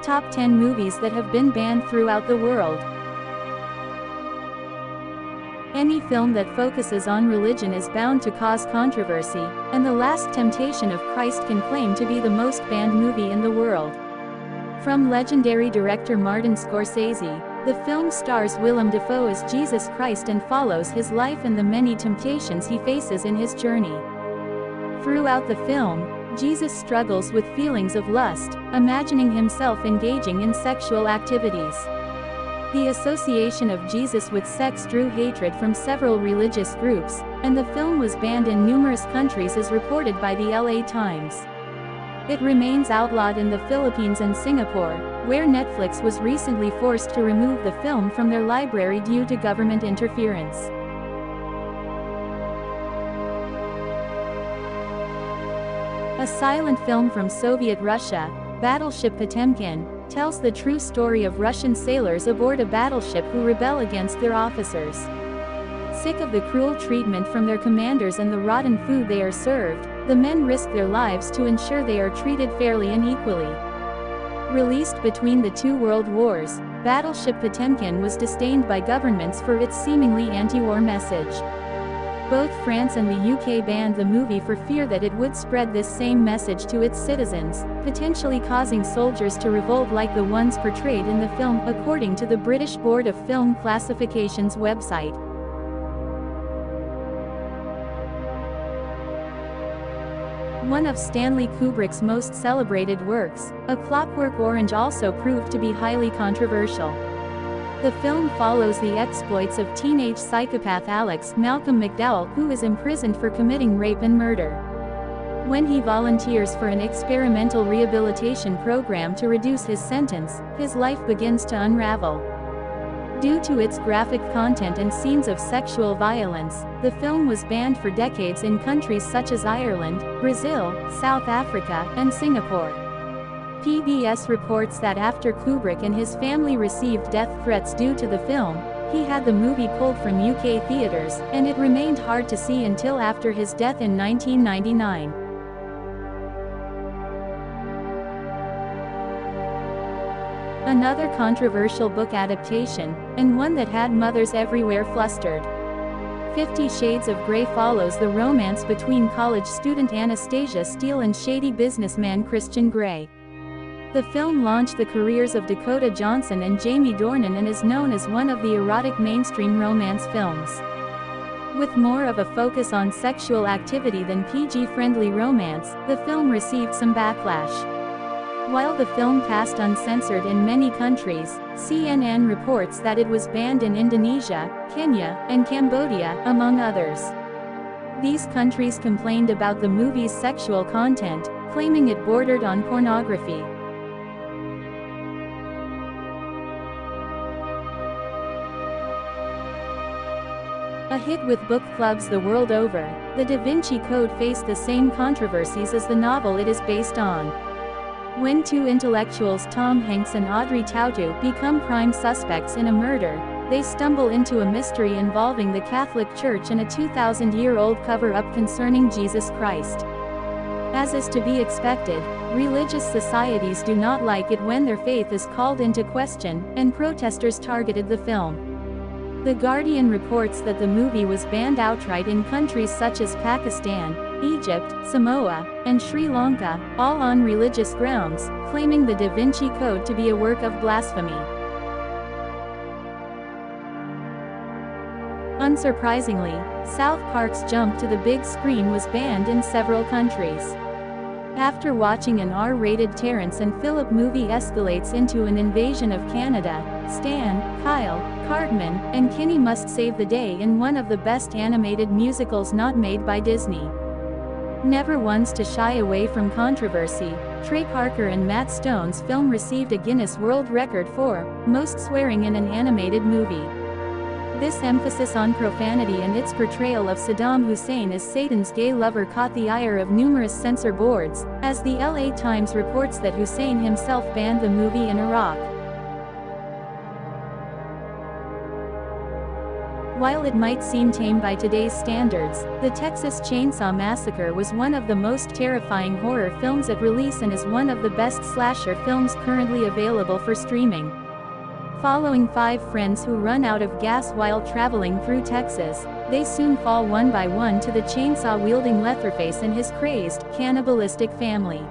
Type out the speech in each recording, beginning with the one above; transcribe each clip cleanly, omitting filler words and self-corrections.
Top 10 movies that have been banned throughout the world. Any film that focuses on religion is bound to cause controversy, and The Last Temptation of Christ can claim to be the most banned movie in the world. From legendary director Martin Scorsese, the film stars Willem Dafoe as Jesus Christ and follows his life and the many temptations he faces in his journey. Throughout the film, Jesus struggles with feelings of lust, imagining himself engaging in sexual activities. The association of Jesus with sex drew hatred from several religious groups, and the film was banned in numerous countries as reported by the LA Times. It remains outlawed in the Philippines and Singapore, where Netflix was recently forced to remove the film from their library due to government interference. A silent film from Soviet Russia, Battleship Potemkin, tells the true story of Russian sailors aboard a battleship who rebel against their officers. Sick of the cruel treatment from their commanders and the rotten food they are served, the men risk their lives to ensure they are treated fairly and equally. Released between the two world wars, Battleship Potemkin was disdained by governments for its seemingly anti-war message. Both France and the UK banned the movie for fear that it would spread this same message to its citizens, potentially causing soldiers to revolt like the ones portrayed in the film, according to the British Board of Film Classification's website. One of Stanley Kubrick's most celebrated works, A Clockwork Orange, also proved to be highly controversial. The film follows the exploits of teenage psychopath Alex Malcolm McDowell, who is imprisoned for committing rape and murder. When he volunteers for an experimental rehabilitation program to reduce his sentence, his life begins to unravel. Due to its graphic content and scenes of sexual violence, the film was banned for decades in countries such as Ireland, Brazil, South Africa, and Singapore. PBS reports that after Kubrick and his family received death threats due to the film, he had the movie pulled from UK theaters, and it remained hard to see until after his death in 1999. Another controversial book adaptation, and one that had mothers everywhere flustered. 50 Shades of Grey follows the romance between college student Anastasia Steele and shady businessman Christian Grey. The film launched the careers of Dakota Johnson and Jamie Dornan and is known as one of the erotic mainstream romance films. With more of a focus on sexual activity than PG-friendly romance, the film received some backlash. While the film passed uncensored in many countries, CNN reports that it was banned in Indonesia, Kenya, and Cambodia, among others. These countries complained about the movie's sexual content, claiming it bordered on pornography. A hit with book clubs the world over, the Da Vinci Code faced the same controversies as the novel it is based on. When two intellectuals Tom Hanks and Audrey Tautou become prime suspects in a murder, they stumble into a mystery involving the Catholic Church and a 2,000-year-old cover-up concerning Jesus Christ. As is to be expected, religious societies do not like it when their faith is called into question, and protesters targeted the film. The Guardian reports that the movie was banned outright in countries such as Pakistan, Egypt, Samoa, and Sri Lanka, all on religious grounds, claiming the Da Vinci Code to be a work of blasphemy. Unsurprisingly, South Park's jump to the big screen was banned in several countries. After watching an R-rated Terrence and Phillip movie escalates into an invasion of Canada, Stan, Kyle, Cartman, and Kinney must save the day in one of the best animated musicals not made by Disney. Never ones to shy away from controversy, Trey Parker and Matt Stone's film received a Guinness World Record for most swearing in an animated movie. This emphasis on profanity and its portrayal of Saddam Hussein as Satan's gay lover caught the ire of numerous censor boards, as the LA Times reports that Hussein himself banned the movie in Iraq. While it might seem tame by today's standards, the Texas Chainsaw Massacre was one of the most terrifying horror films at release and is one of the best slasher films currently available for streaming. Following 5 friends who run out of gas while traveling through Texas, they soon fall one by one to the chainsaw-wielding Leatherface and his crazed, cannibalistic family.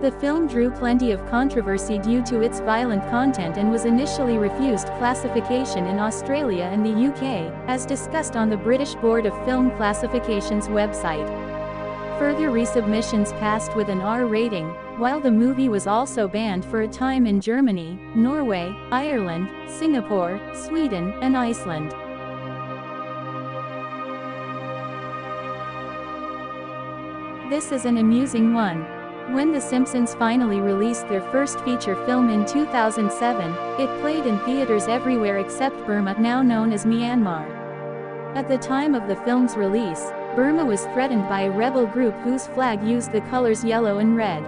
The film drew plenty of controversy due to its violent content and was initially refused classification in Australia and the UK, as discussed on the British Board of Film Classification's website. Further resubmissions passed with an R rating, while the movie was also banned for a time in Germany, Norway, Ireland, Singapore, Sweden, and Iceland. This is an amusing one. When The Simpsons finally released their first feature film in 2007, it played in theaters everywhere except Burma, now known as Myanmar. At the time of the film's release, Burma was threatened by a rebel group whose flag used the colors yellow and red.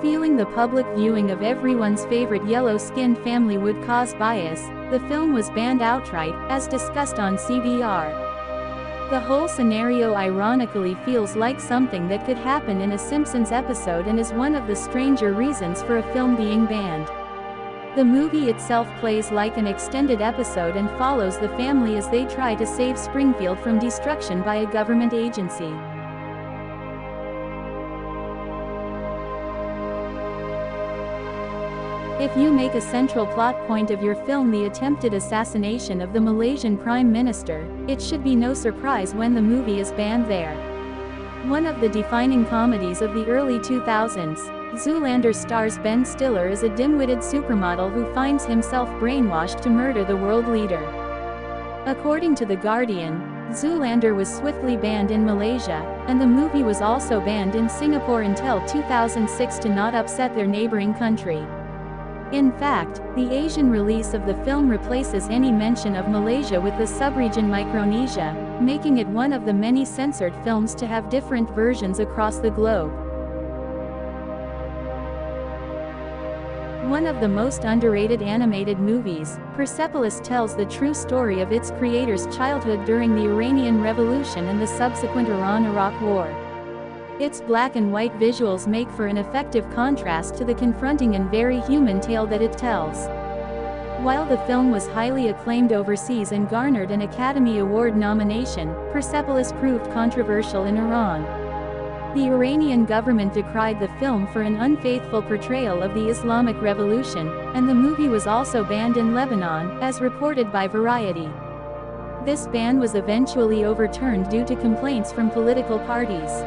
Feeling the public viewing of everyone's favorite yellow-skinned family would cause bias, the film was banned outright, as discussed on CBR. The whole scenario ironically feels like something that could happen in a Simpsons episode and is one of the stranger reasons for a film being banned. The movie itself plays like an extended episode and follows the family as they try to save Springfield from destruction by a government agency. If you make a central plot point of your film the attempted assassination of the Malaysian Prime Minister, it should be no surprise when the movie is banned there. One of the defining comedies of the early 2000s, Zoolander stars Ben Stiller as a dim-witted supermodel who finds himself brainwashed to murder the world leader. According to The Guardian, Zoolander was swiftly banned in Malaysia, and the movie was also banned in Singapore until 2006 to not upset their neighboring country. In fact, the Asian release of the film replaces any mention of Malaysia with the subregion Micronesia, making it one of the many censored films to have different versions across the globe. One of the most underrated animated movies, Persepolis tells the true story of its creator's childhood during the Iranian Revolution and the subsequent Iran-Iraq War. Its black and white visuals make for an effective contrast to the confronting and very human tale that it tells. While the film was highly acclaimed overseas and garnered an Academy Award nomination, Persepolis proved controversial in Iran. The Iranian government decried the film for an unfaithful portrayal of the Islamic Revolution, and the movie was also banned in Lebanon, as reported by Variety. This ban was eventually overturned due to complaints from political parties.